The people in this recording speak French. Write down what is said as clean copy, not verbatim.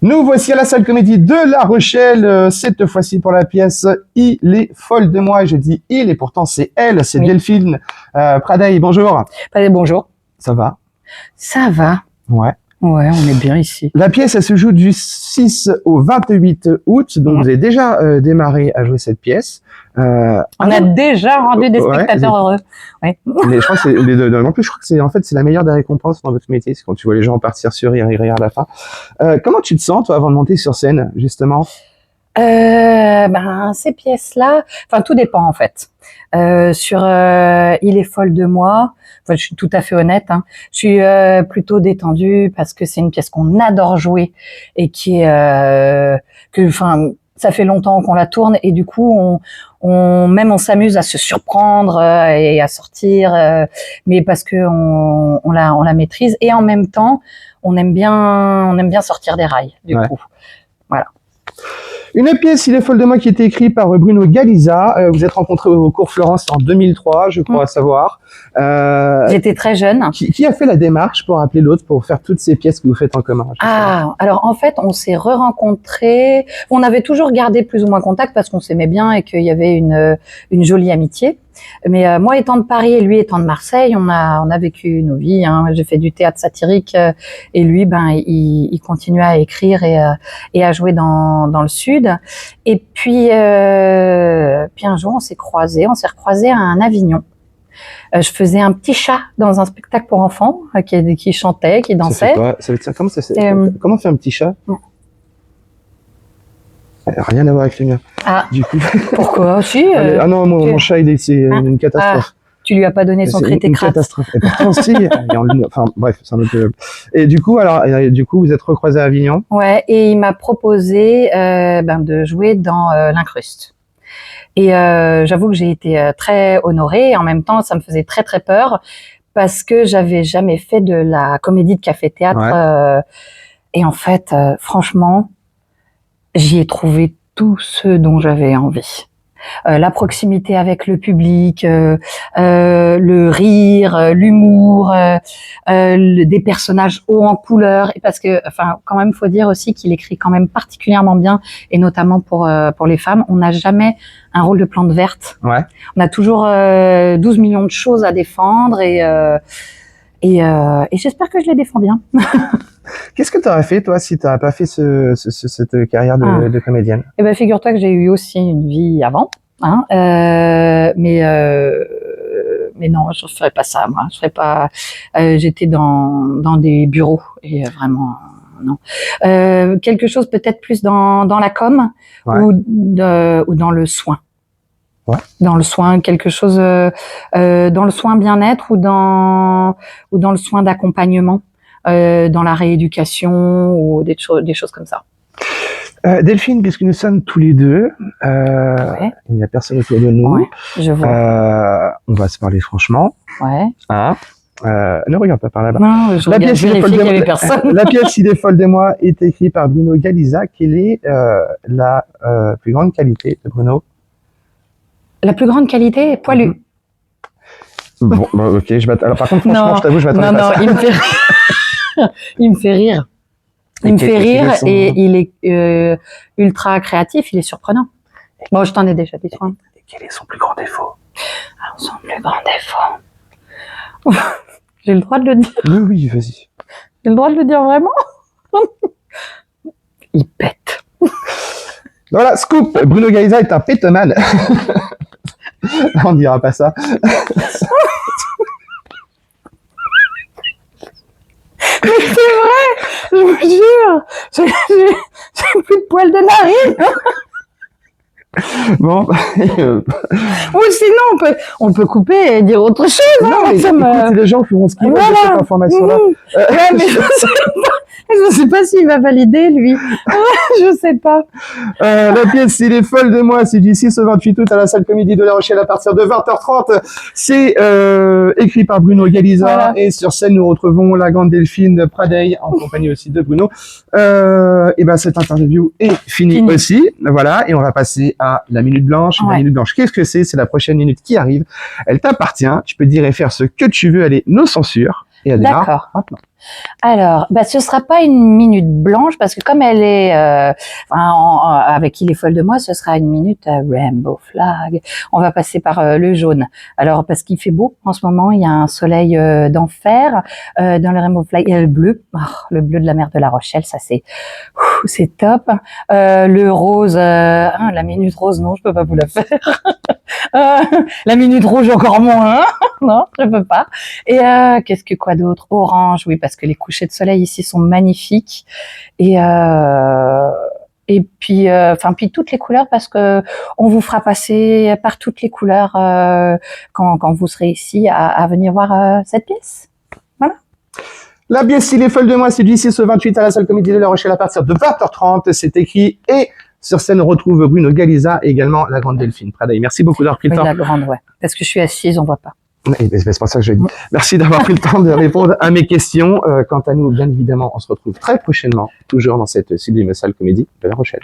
Nous voici à la salle comédie de La Rochelle, cette fois-ci pour la pièce « Il est folle de moi ». Je dis « il » et pourtant c'est elle, c'est Delphine Pradey. Bonjour. Bonjour. Ça va? Ça va. Ouais. Ouais, on est bien ici. La pièce, elle se joue du 6 au 28 août, donc vous avez déjà démarré à jouer cette pièce. On a déjà rendu des spectateurs heureux. Ouais. Mais je crois que c'est en plus, je crois que c'est la meilleure des récompenses dans votre métier, c'est quand tu vois les gens partir sur rire à la fin. Comment tu te sens toi avant de monter sur scène, justement? Ces pièces-là, enfin tout dépend en fait. Sur Il est folle de moi, enfin, je suis tout à fait honnête, hein, je suis plutôt détendue parce que c'est une pièce qu'on adore jouer et qui est ça fait longtemps qu'on la tourne et du coup on s'amuse à se surprendre et à sortir, mais parce que on la maîtrise et en même temps on aime bien sortir des rails du coup. Voilà. Une pièce, Il est folle de moi, qui a été écrite par Bruno Galiza. Vous êtes rencontrés au cours Florence en 2003, je crois savoir. J'étais très jeune. Qui a fait la démarche pour appeler l'autre pour faire toutes ces pièces que vous faites en commun? Alors en fait, on s'est re-rencontrés. On avait toujours gardé plus ou moins contact parce qu'on s'aimait bien et qu'il y avait une jolie amitié. Mais moi étant de Paris et lui étant de Marseille, on a vécu nos vies. Hein. J'ai fait du théâtre satirique et lui, il continuait à écrire et à jouer dans le sud. Et puis un jour, on s'est recroisés à un Avignon. Je faisais un petit chat dans un spectacle pour enfants qui chantait, qui dansait. Comment fait un petit chat? Rien à voir avec le mien. Du coup. Pourquoi? Si. Non, mon chat, c'est une catastrophe. Tu lui as pas donné son critécrate. C'est une catastrophe. Et pourtant, si. Enfin, bref, c'est un autre. Et du coup, vous êtes recroisés à Avignon. Ouais, et il m'a proposé de jouer dans l'Incruste. Et j'avoue que j'ai été très honorée et en même temps, ça me faisait très très peur parce que j'avais jamais fait de la comédie de café-théâtre. Et en fait, franchement, j'y ai trouvé tout ce dont j'avais envie. La proximité avec le public, le rire, l'humour, des personnages hauts en couleur. Et parce que, quand même, faut dire aussi qu'il écrit quand même particulièrement bien, et notamment pour les femmes. On n'a jamais un rôle de plante verte. Ouais. On a toujours 12 millions de choses à défendre et j'espère que je les défends bien. Qu'est-ce que tu aurais fait, toi, si tu n'aurais pas fait cette carrière de comédienne? Eh ben, figure-toi que j'ai eu aussi une vie avant, hein, mais non, je ne ferais pas ça, moi. Je ferais pas. J'étais dans des bureaux et vraiment non. Quelque chose peut-être plus dans la com ou dans le soin. Ouais. Dans le soin, quelque chose dans le soin bien-être ou dans le soin d'accompagnement. Dans la rééducation ou des choses comme ça. Delphine, puisque nous sommes tous les deux, il n'y a personne autour de nous. Ouais, je vois. On va se parler franchement. Ouais. Ne regarde pas par là-bas. Non, La pièce qu'il y avait personne. La pièce Il est folle de moi est écrite par Bruno Galiza. Quelle est la plus grande qualité de Bruno? La plus grande qualité, poilu. Bon, ok. Alors par contre, franchement, je t'avoue, je m'attendais pas à ça. Il me fait rire. Il me fait rire. Il me fait rire et il est ultra créatif, il est surprenant. Bon, je t'en ai déjà dit. Et quel est son plus grand défaut? Alors, son plus grand défaut. J'ai le droit de le dire. Oui, vas-y. J'ai le droit de le dire vraiment? Il pète. Voilà, scoop! Bruno Galiza est un pétoman. On dira pas ça. Mais c'est vrai, je vous jure, j'ai plus de poils de narine. Bon. Ou sinon, on peut couper et dire autre chose. Non, mais écoute, les gens feront ce qu'ils veulent de cette information-là. Mais je sais pas s'il va valider, lui. Je sais pas. La pièce, Il est folle de moi, c'est du 6 au 28 août à la salle comédie de La Rochelle à partir de 20h30. C'est écrit par Bruno Galiza et sur scène, nous retrouvons la grande Delphine Pradey en compagnie aussi de Bruno. Et cette interview est finie aussi. Voilà. Et on va passer à la Minute Blanche. La Minute Blanche, qu'est-ce que c'est? C'est la prochaine minute qui arrive. Elle t'appartient. Tu peux dire et faire ce que tu veux. Elle est non censure. Et elle démarre D'accord. maintenant. Alors, bah, ce sera pas une minute blanche parce que comme elle est avec Il est folle de moi, ce sera une minute Rainbow Flag. On va passer par le jaune. Alors parce qu'il fait beau en ce moment, il y a un soleil d'enfer dans le Rainbow Flag. Il y a le bleu de la mer de La Rochelle, ça c'est top. Le rose, la minute rose, non, je peux pas vous la faire. La minute rouge encore moins, hein. Non, je peux pas. Et quoi d'autre? Orange, oui, parce que les couchers de soleil ici sont magnifiques. Et puis, puis toutes les couleurs, parce que on vous fera passer par toutes les couleurs quand vous serez ici à venir voir cette pièce. Voilà. La pièce Il est folle de moi, c'est du 6 au 28 à la salle Comédie de La Rochelle à partir de 20h30. C'est écrit et sur scène, on retrouve Bruno Galiza et également la grande Delphine Pradaille. Merci beaucoup d'avoir pris le temps. La grande, ouais. Parce que je suis assise, on voit pas. C'est pas ça que je dis. Merci d'avoir pris le temps de répondre à mes questions. Quant à nous, bien évidemment, on se retrouve très prochainement, toujours dans cette sublime salle Comédie de La Rochelle.